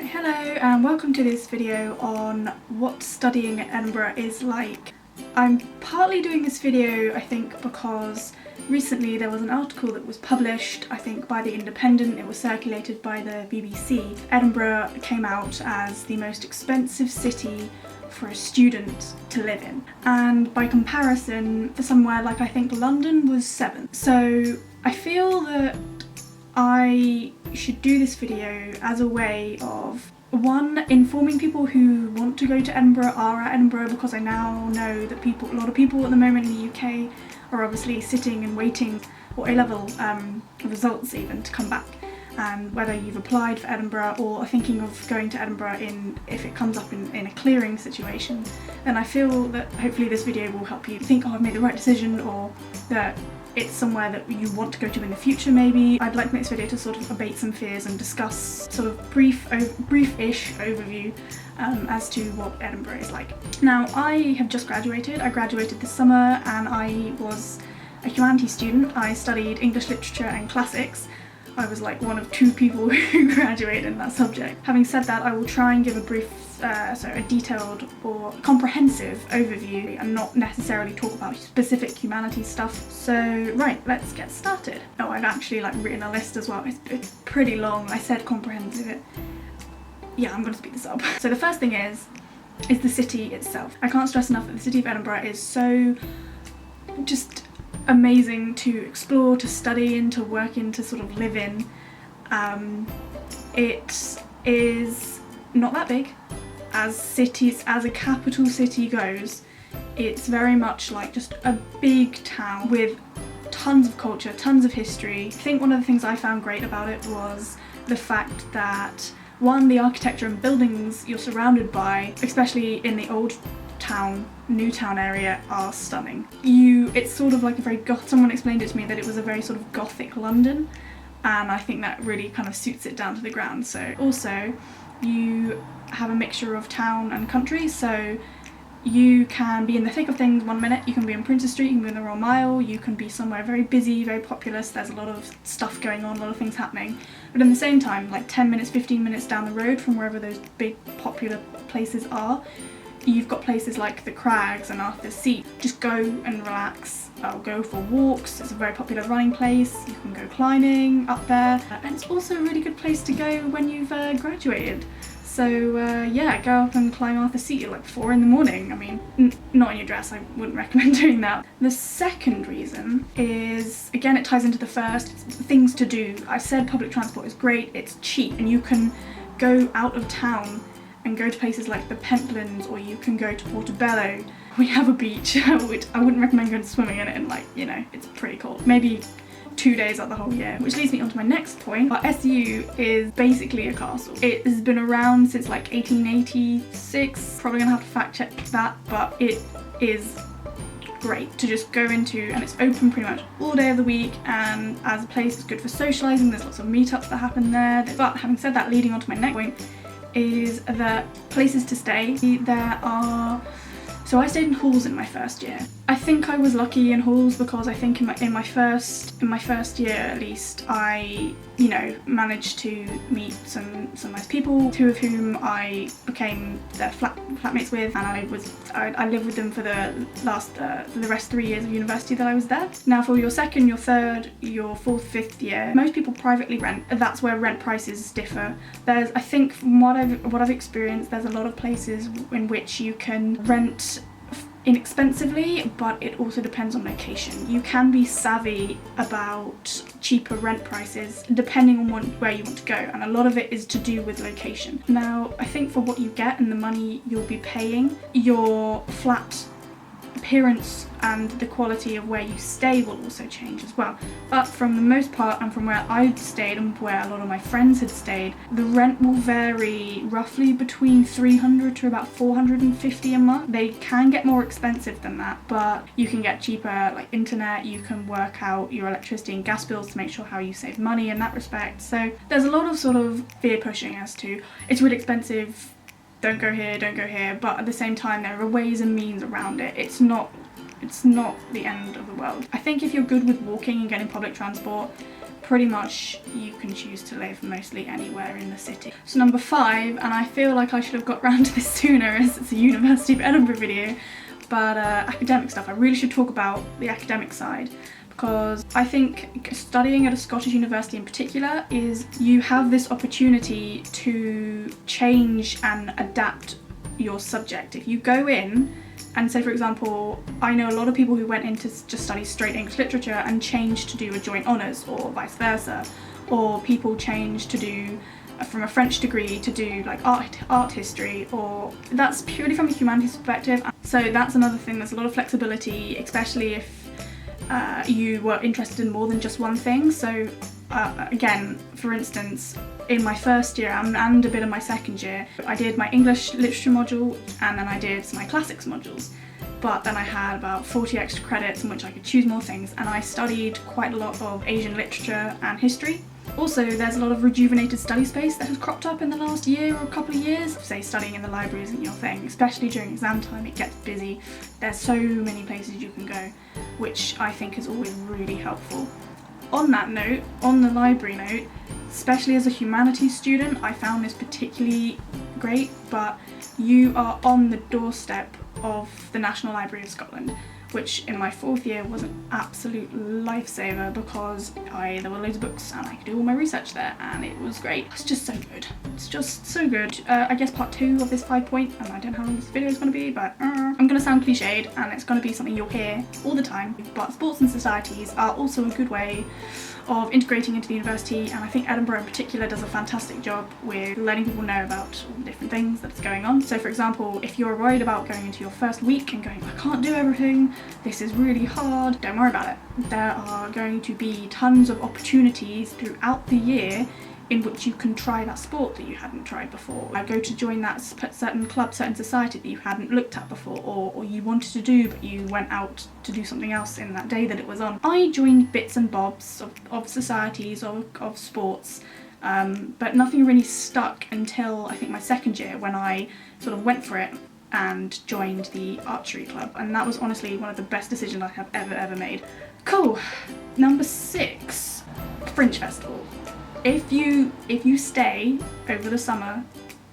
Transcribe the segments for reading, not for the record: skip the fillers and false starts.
Hello and welcome to this video on what studying at Edinburgh is like. I'm partly doing this video I think because recently there was an article that was published, I think by The Independent. It was circulated by the BBC. Edinburgh came out as the most expensive city for a student to live in, and by comparison for somewhere like I think London was 7th. So I feel that I should do this video as a way of, one, informing people who want to go to Edinburgh are at Edinburgh, because I now know that a lot of people at the moment in the UK are obviously sitting and waiting for A-level results even to come back, and whether you've applied for Edinburgh or are thinking of going to Edinburgh if it comes up in a clearing situation, then I feel that hopefully this video will help you think, oh, I've made the right decision, or that it's somewhere that you want to go to in the future maybe. I'd like to make this video to sort of abate some fears and discuss sort of brief-ish overview as to what Edinburgh is like. Now, I have just graduated. I graduated this summer and I was a humanities student. I studied English literature and classics. I was like one of 2 people who graduated in that subject. Having said that, I will try and give a detailed or comprehensive overview and not necessarily talk about specific humanities stuff. So right, let's get started. Oh, I've actually written a list as well. It's pretty long. I said comprehensive. Yeah, I'm gonna speed this up. So the first thing is the city itself. I can't stress enough that the city of Edinburgh is so just amazing to explore, to study in, to work in, to sort of live in. It is not that big as a capital city goes. It's very much like just a big town with tons of culture, tons of history. I think one of the things I found great about it was the fact that, one, the architecture and buildings you're surrounded by, especially in the old town, new town area, are stunning. It's sort of like a very someone explained it to me that it was a very sort of gothic London, and I think that really kind of suits it down to the ground. So also you have a mixture of town and country, so you can be in the thick of things one minute, you can be in Princes Street, you can be in the Royal Mile, you can be somewhere very busy, very populous, there's a lot of stuff going on, a lot of things happening, but in the same time, like 10 minutes, 15 minutes down the road from wherever those big popular places are, you've got places like the Crags and Arthur's Seat. Just go and relax, go for walks. It's a very popular running place. You can go climbing up there, and it's also a really good place to go when you've graduated. So yeah, go up and climb Arthur's Seat at like 4 in the morning. I mean, not in your dress, I wouldn't recommend doing that. The second reason is, again, it ties into the first, things to do. I said public transport is great, it's cheap, and you can go out of town and go to places like the Pentlands, or you can go to Portobello. We have a beach, which I wouldn't recommend going swimming in it, and it's pretty cold. Maybe 2 days out the whole year. Which leads me on to my next point. Our SU is basically a castle. It has been around since like 1886. Probably gonna have to fact check that, but it is great to just go into, and it's open pretty much all day of the week, and as a place it's good for socialising. There's lots of meetups that happen there. But having said that, leading on to my next point is that places to stay. So I stayed in halls in my first year. I think I was lucky in halls because I think in my first year at least, I managed to meet some nice people, 2 of whom I became their flatmates with, and I lived with them for the rest 3 years of university that I was there. Now, for your second, your third, your 4th, 5th year, most people privately rent. That's where rent prices differ. I think from what I've experienced, there's a lot of places in which you can rent inexpensively, but it also depends on location. You can be savvy about cheaper rent prices depending on where you want to go, and a lot of it is to do with location. Now, I think for what you get and the money you'll be paying, your flat appearance and the quality of where you stay will also change as well. But from the most part, and from where I'd stayed and where a lot of my friends had stayed, the rent will vary roughly between 300 to about 450 a month. They can get more expensive than that, but you can get cheaper like internet, you can work out your electricity and gas bills to make sure how you save money in that respect. So there's a lot of sort of fear pushing as to, it's really expensive, don't go here, but at the same time there are ways and means around it. It's not the end of the world. I think if you're good with walking and getting public transport, pretty much you can choose to live mostly anywhere in the city. So number 5, and I feel like I should have got round to this sooner as it's a University of Edinburgh video, but academic stuff. I really should talk about the academic side, because I think studying at a Scottish university in particular is you have this opportunity to change and adapt your subject. If you go in and say, for example, I know a lot of people who went in to just study straight English literature and changed to do a joint honours, or vice versa, or people change to do from a French degree to do like art history, or that's purely from a humanities perspective. So that's another thing, there's a lot of flexibility, especially if you were interested in more than just one thing. So again, for instance, in my first year and a bit of my second year, I did my English literature module and then I did my classics modules. But then I had about 40 extra credits in which I could choose more things, and I studied quite a lot of Asian literature and history. Also, there's a lot of rejuvenated study space that has cropped up in the last year or a couple of years. Say studying in the library isn't your thing, especially during exam time, it gets busy. There's so many places you can go, which I think is always really helpful. On that note, on the library note, especially as a humanities student, I found this particularly great, but you are on the doorstep of the National Library of Scotland, which in my 4th year was an absolute lifesaver, because there were loads of books and I could do all my research there, and it was great. It's just so good. It's just so good. I guess part 2 of this 5-point, and I don't know how long this video is going to be, but I'm going to sound cliched and it's going to be something you'll hear all the time, but sports and societies are also a good way of integrating into the university, and I think Edinburgh in particular does a fantastic job with letting people know about all the different things that's going on. So for example, if you're worried about going into your first week and going, I can't do everything, this is really hard, don't worry about it. There are going to be tons of opportunities throughout the year in which you can try that sport that you hadn't tried before. Go to join that certain club, certain society that you hadn't looked at before, or you wanted to do but you went out to do something else in that day that it was on. I joined bits and bobs of societies, of sports, but nothing really stuck until I think my second year, when I sort of went for it and joined the archery club, and that was honestly one of the best decisions I have ever made. Cool. Number 6, Fringe Festival. If you stay over the summer,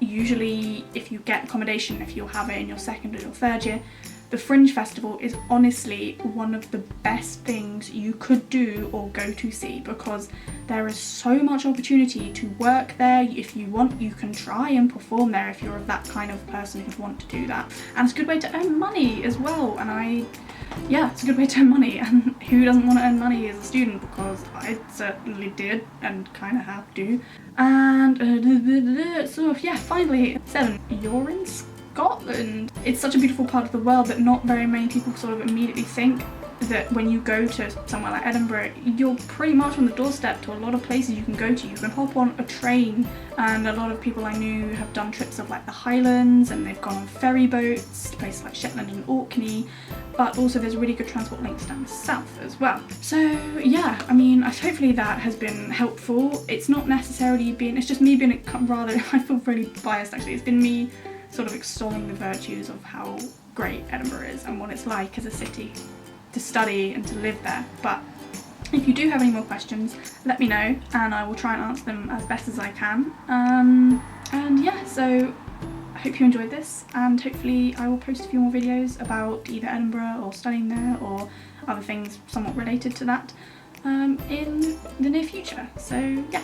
usually if you get accommodation, if you'll have it in your second or your third year, the Fringe Festival is honestly one of the best things you could do or go to see, because there is so much opportunity to work there. If you want, you can try and perform there if you're that kind of person who'd want to do that. And it's a good way to earn money as well, and yeah, it's a good way to earn money, and who doesn't want to earn money as a student, because I certainly did and kind of have to. And so yeah, finally, 7, you're in Scotland. It's such a beautiful part of the world that not very many people sort of immediately think that when you go to somewhere like Edinburgh, you're pretty much on the doorstep to a lot of places you can go to. You can hop on a train, and a lot of people I knew have done trips of like the Highlands, and they've gone on ferry boats to places like Shetland and Orkney, but also there's really good transport links down the south as well. So yeah, I mean, hopefully that has been helpful. It's not necessarily it's just me being rather, I feel really biased actually, it's been me sort of extolling the virtues of how great Edinburgh is and what it's like as a city to study and to live there. But if you do have any more questions, let me know and I will try and answer them as best as I can. And yeah, so I hope you enjoyed this, and hopefully I will post a few more videos about either Edinburgh or studying there or other things somewhat related to that in the near future. So yeah.